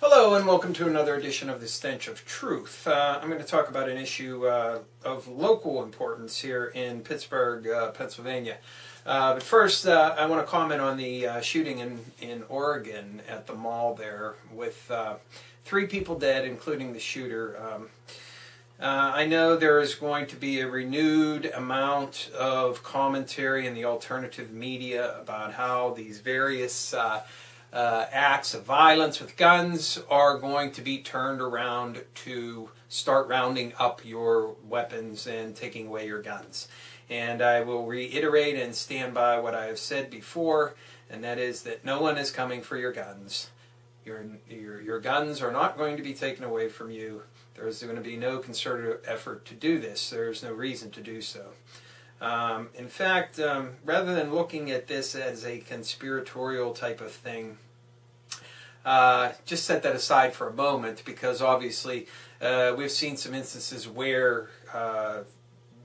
Hello and welcome to another edition of the Stench of Truth. I'm going to talk about an issue of local importance here in Pittsburgh, Pennsylvania. But first, I want to comment on the shooting in Oregon at the mall there with 3 people dead, including the shooter. I know there is going to be a renewed amount of commentary in the alternative media about how these various acts of violence with guns are going to be turned around to start rounding up your weapons and taking away your guns. And I will reiterate and stand by what I have said before, and that is that no one is coming for your guns. Your guns are not going to be taken away from you. There's going to be no concerted effort to do this. There's no reason to do so. In fact, rather than looking at this as a conspiratorial type of thing, just set that aside for a moment, because obviously we've seen some instances where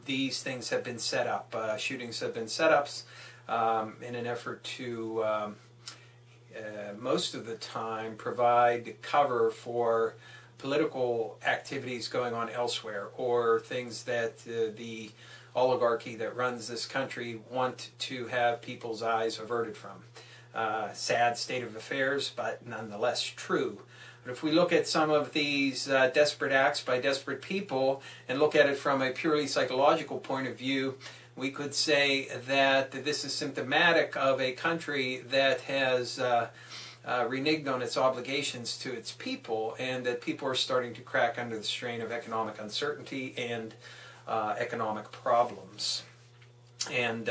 these things have been set up. Shootings have been set ups in an effort to, most of the time, provide cover for political activities going on elsewhere, or things that the oligarchy that runs this country want to have people's eyes averted from. Sad state of affairs, but nonetheless true. But if we look at some of these desperate acts by desperate people and look at it from a purely psychological point of view, we could say that this is symptomatic of a country that has reneged on its obligations to its people, and that people are starting to crack under the strain of economic uncertainty and economic problems. And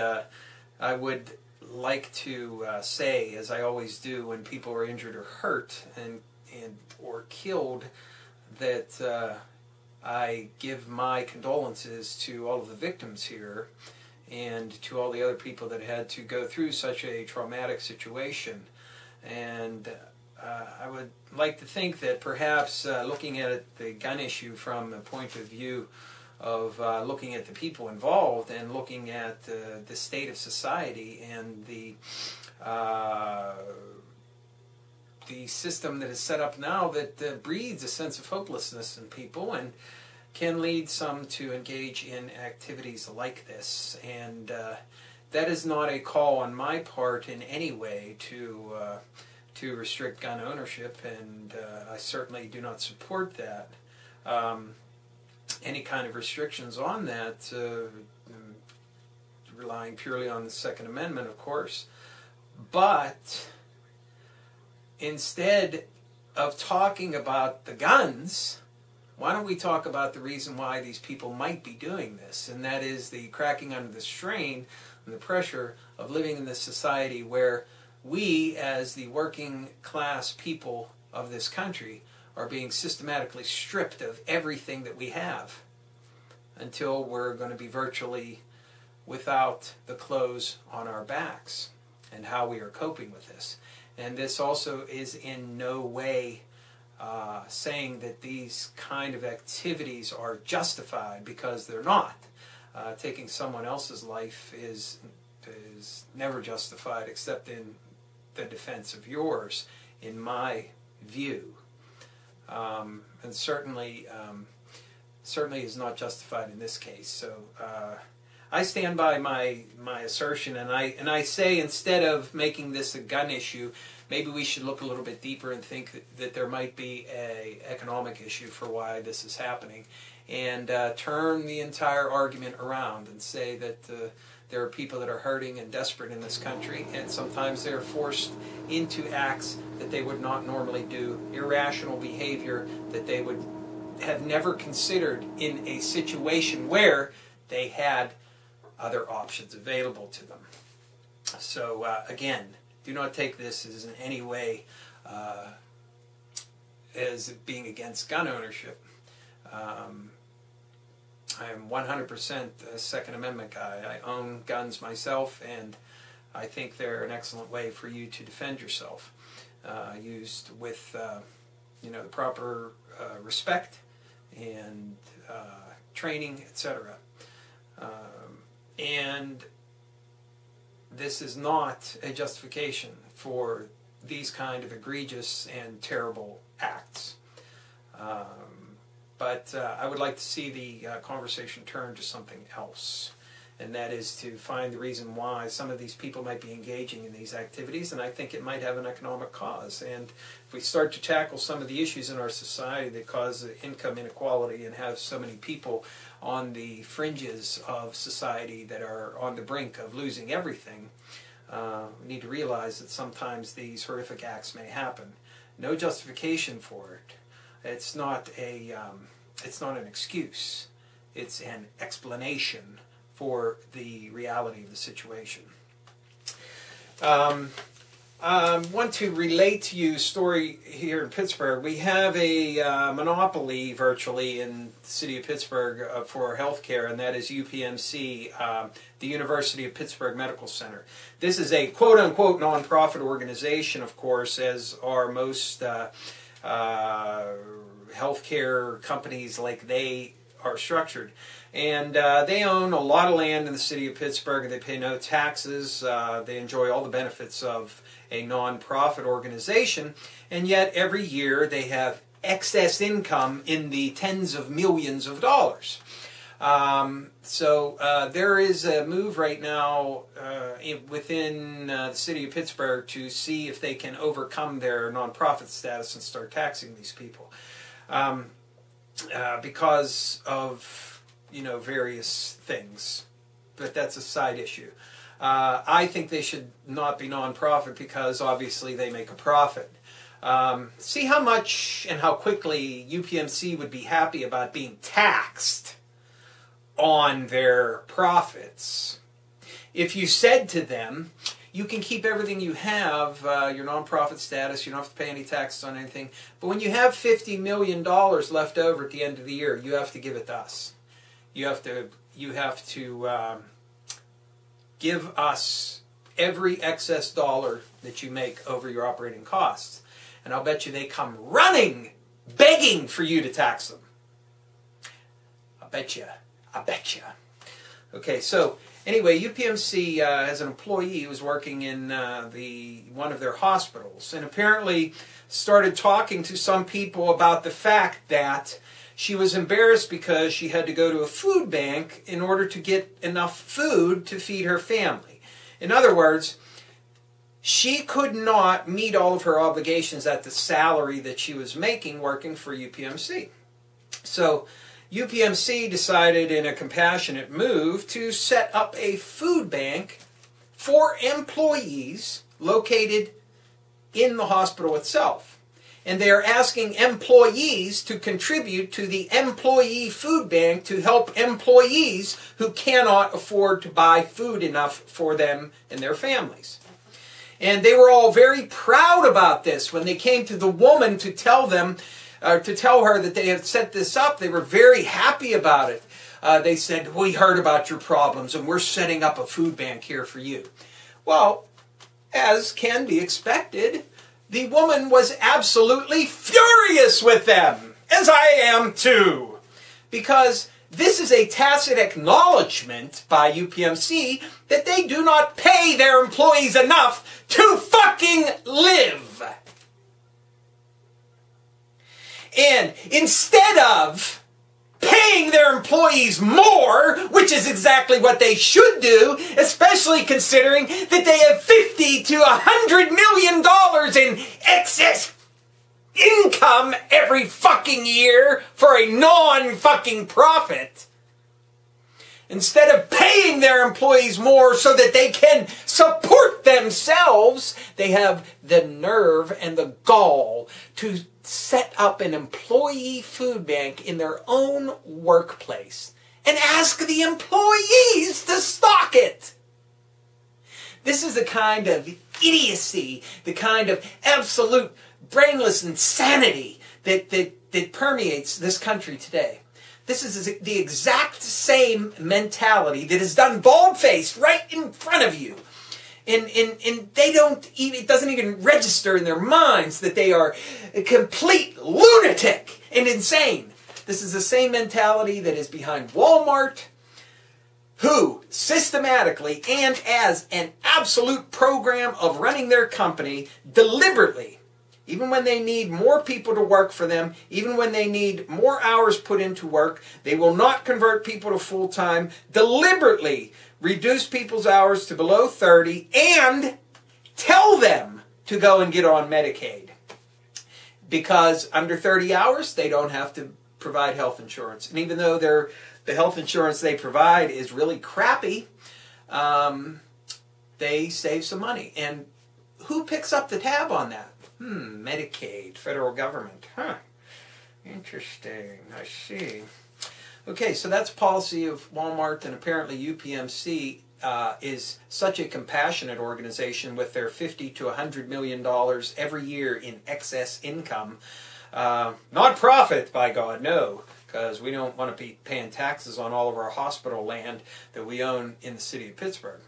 I would like to say, as I always do when people are injured or hurt or killed, that I give my condolences to all of the victims here and to all the other people that had to go through such a traumatic situation. And I would like to think that perhaps looking at the gun issue from a point of view of looking at the people involved and looking at the state of society and the system that is set up now that breeds a sense of hopelessness in people and can lead some to engage in activities like this. And that is not a call on my part in any way to restrict gun ownership, and I certainly do not support that. Any kind of restrictions on that, relying purely on the Second Amendment, of course. But instead of talking about the guns, why don't we talk about the reason why these people might be doing this? And that is the cracking under the strain and the pressure of living in this society where we, as the working class people of this country, are being systematically stripped of everything that we have until we're going to be virtually without the clothes on our backs, and how we are coping with this. And this also is in no way saying that these kind of activities are justified, because they're not. Taking someone else's life is never justified except in the defense of yours, in my view. And certainly is not justified in this case. So I stand by my assertion, and I say, instead of making this a gun issue, maybe we should look a little bit deeper and think that there might be an economic issue for why this is happening, and turn the entire argument around and say that there are people that are hurting and desperate in this country, and sometimes they're forced into acts that they would not normally do, irrational behavior that they would have never considered in a situation where they had other options available to them. So again, do not take this as in any way as being against gun ownership. I am 100% a Second Amendment guy. I own guns myself, and I think they're an excellent way for you to defend yourself, used with the proper respect and training, etc. And this is not a justification for these kind of egregious and terrible acts. But I would like to see the conversation turn to something else, and that is to find the reason why some of these people might be engaging in these activities, and I think it might have an economic cause. And if we start to tackle some of the issues in our society that cause income inequality and have so many people on the fringes of society that are on the brink of losing everything, we need to realize that sometimes these horrific acts may happen. No justification for it. It's not an excuse. It's an explanation for the reality of the situation. I want to relate to you a story here in Pittsburgh. We have a monopoly virtually in the city of Pittsburgh for health care, and that is UPMC, the University of Pittsburgh Medical Center. This is a quote-unquote nonprofit organization, of course, as are most healthcare companies like they are structured. And they own a lot of land in the city of Pittsburgh, and they pay no taxes. They enjoy all the benefits of a non-profit organization, and yet every year they have excess income in the tens of millions of dollars. So there is a move right now within the city of Pittsburgh to see if they can overcome their nonprofit status and start taxing these people because of, you know, various things. But that's a side issue. I think they should not be nonprofit because obviously they make a profit. See how much and how quickly UPMC would be happy about being taxed on their profits. If you said to them, you can keep everything you have, your nonprofit status, you don't have to pay any taxes on anything, but when you have $50 million left over at the end of the year, you have to give it to us. You have to give us every excess dollar that you make over your operating costs. And I'll bet you they come running, begging for you to tax them. I bet you. Okay, so anyway, UPMC has an employee who was working in one of their hospitals, and apparently started talking to some people about the fact that she was embarrassed because she had to go to a food bank in order to get enough food to feed her family. In other words, she could not meet all of her obligations at the salary that she was making working for UPMC. So UPMC decided in a compassionate move to set up a food bank for employees located in the hospital itself. And they are asking employees to contribute to the employee food bank to help employees who cannot afford to buy food enough for them and their families. And they were all very proud about this. When they came to the woman to tell them, to tell her that they had set this up, they were very happy about it. They said, "We heard about your problems and we're setting up a food bank here for you." Well, as can be expected, the woman was absolutely furious with them, as I am too, because this is a tacit acknowledgement by UPMC that they do not pay their employees enough to fucking live. And instead of paying their employees more, which is exactly what they should do, especially considering that they have $50 to $100 million in excess income every fucking year for a non-fucking profit. Instead of paying their employees more so that they can support themselves, they have the nerve and the gall to set up an employee food bank in their own workplace and ask the employees to stock it. This is the kind of idiocy, the kind of absolute brainless insanity that permeates this country today. This is the exact same mentality that is done bald-faced right in front of you. And they don't even, it doesn't even register in their minds that they are a complete lunatic and insane. This is the same mentality that is behind Walmart, who systematically and as an absolute program of running their company deliberately even when they need more people to work for them, even when they need more hours put into work, they will not convert people to full-time, deliberately reduce people's hours to below 30, and tell them to go and get on Medicaid. Because under 30 hours, they don't have to provide health insurance. And even though the health insurance they provide is really crappy, they save some money. And who picks up the tab on that? Medicaid, federal government. Huh. Interesting. I see. Okay, so that's policy of Walmart, and apparently UPMC is such a compassionate organization with their $50 to $100 million every year in excess income. Not profit, by God, no, because we don't want to be paying taxes on all of our hospital land that we own in the city of Pittsburgh.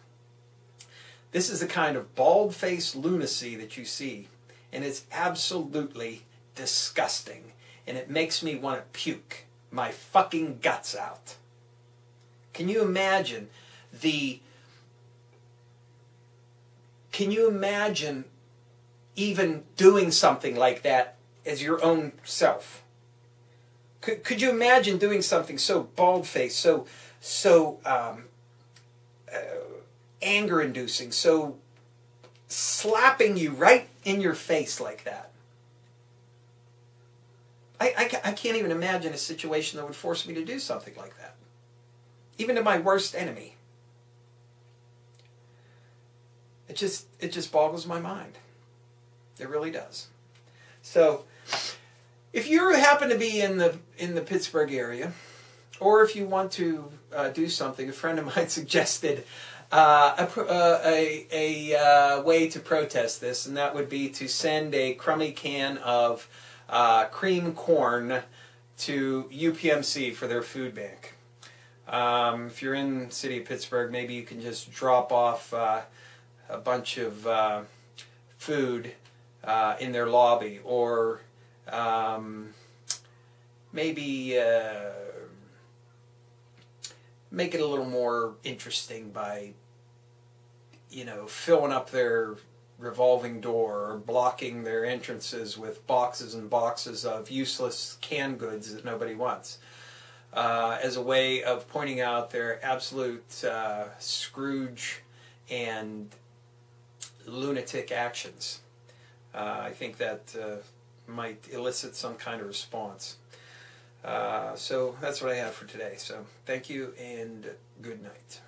This is the kind of bald-faced lunacy that you see, and it's absolutely disgusting, and it makes me want to puke my fucking guts out. Can you imagine even doing something like that as your own self? Could you imagine doing something so bald-faced, so anger-inducing, so slapping you right in your face like that? I can't even imagine a situation that would force me to do something like that, even to my worst enemy. It just boggles my mind. It really does. So, if you happen to be in the Pittsburgh area, or if you want to do something, a friend of mine suggested a way to protest this, and that would be to send a crummy can of cream corn to UPMC for their food bank. If you're in the city of Pittsburgh, maybe you can just drop off a bunch of food in their lobby, or maybe make it a little more interesting by, filling up their revolving door or blocking their entrances with boxes and boxes of useless canned goods that nobody wants, as a way of pointing out their absolute Scrooge and lunatic actions. I think that might elicit some kind of response. So that's what I have for today. So thank you and good night.